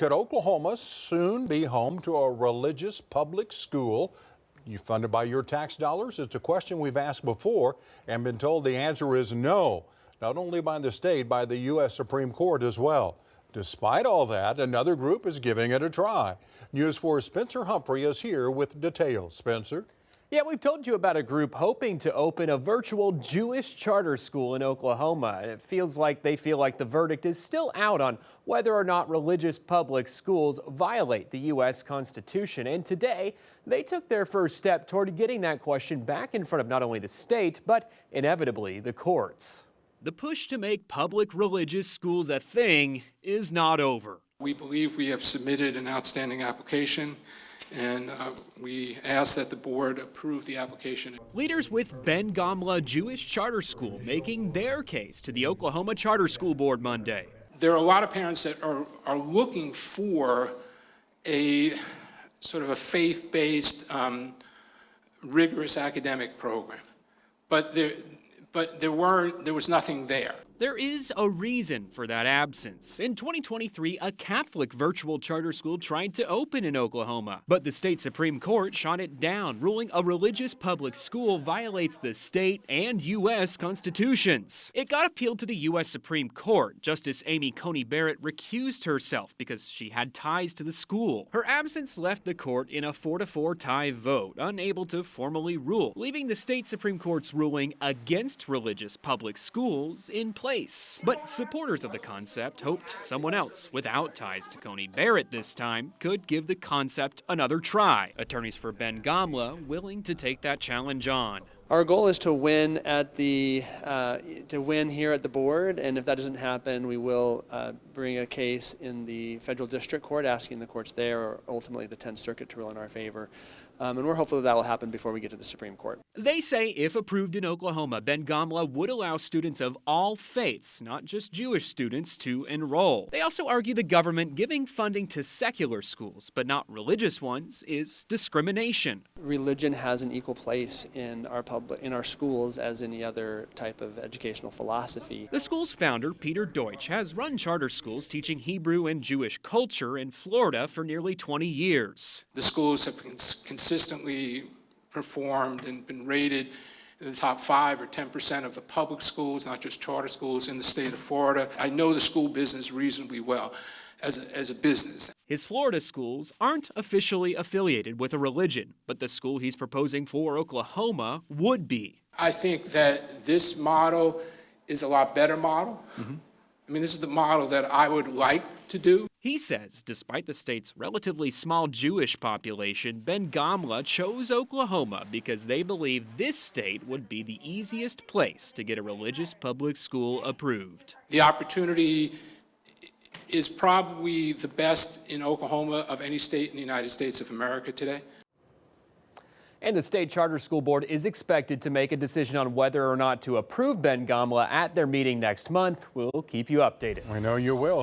Could Oklahoma soon be home to a religious public school funded by your tax dollars? It's a question we've asked before and been told the answer is no, not only by the state, by the U.S. Supreme Court as well. Despite all that, another group is giving it a try. News 4's Spencer Humphrey is here with details. Spencer? Yeah, we've told you about a group hoping to open a virtual Jewish charter school in Oklahoma. It feels like they feel like the verdict is still out on whether or not religious public schools violate the U.S. Constitution. And today, they took their first step toward getting that question back in front of not only the state, but inevitably the courts. The push to make public religious schools a thing is not over. We believe we have submitted an outstanding application, and we ask that the board approve the application. Leaders with Ben Gamla Jewish Charter School making their case to the Oklahoma Charter School Board Monday. There are a lot of parents that are looking for a sort of a faith-based, rigorous academic program, but there was nothing there. There is a reason for that absence. In 2023, a Catholic virtual charter school tried to open in Oklahoma, but the state Supreme Court shot it down, ruling a religious public school violates the state and U.S. constitutions. It got appealed to the U.S. Supreme Court. Justice Amy Coney Barrett recused herself because she had ties to the school. Her absence left the court in a 4-4 tie vote, unable to formally rule, leaving the state Supreme Court's ruling against religious public schools in place. But supporters of the concept hoped someone else without ties to Coney Barrett this time could give the concept another try. Attorneys for Ben Gamla willing to take that challenge on. Our goal is to win at win here at the board, and if that doesn't happen, we will bring a case in the federal district court, asking the courts there, or ultimately the 10th Circuit, to rule in our favor. And we're hopeful that will happen before we get to the Supreme Court. They say if approved in Oklahoma, Ben Gamla would allow students of all faiths, not just Jewish students, to enroll. They also argue the government giving funding to secular schools, but not religious ones, is discrimination. Religion has an equal place in our schools as any other type of educational philosophy. The school's founder, Peter Deutsch, has run charter schools teaching Hebrew and Jewish culture in Florida for nearly 20 years. The schools have consistently performed and been rated in the top 5 or 10% of the public schools, not just charter schools, in the state of Florida. I know the school business reasonably well as a business. His Florida schools aren't officially affiliated with a religion, but the school he's proposing for Oklahoma would be. I think that this model is a lot better model. I mean, this is the model that I would like to do. He says, despite the state's relatively small Jewish population, Ben Gamla chose Oklahoma because they believe this state would be the easiest place to get a religious public school approved. The opportunity is probably the best in Oklahoma of any state in the United States of America today. And the state charter school board is expected to make a decision on whether or not to approve Ben Gamla at their meeting next month. We'll keep you updated. We know you will.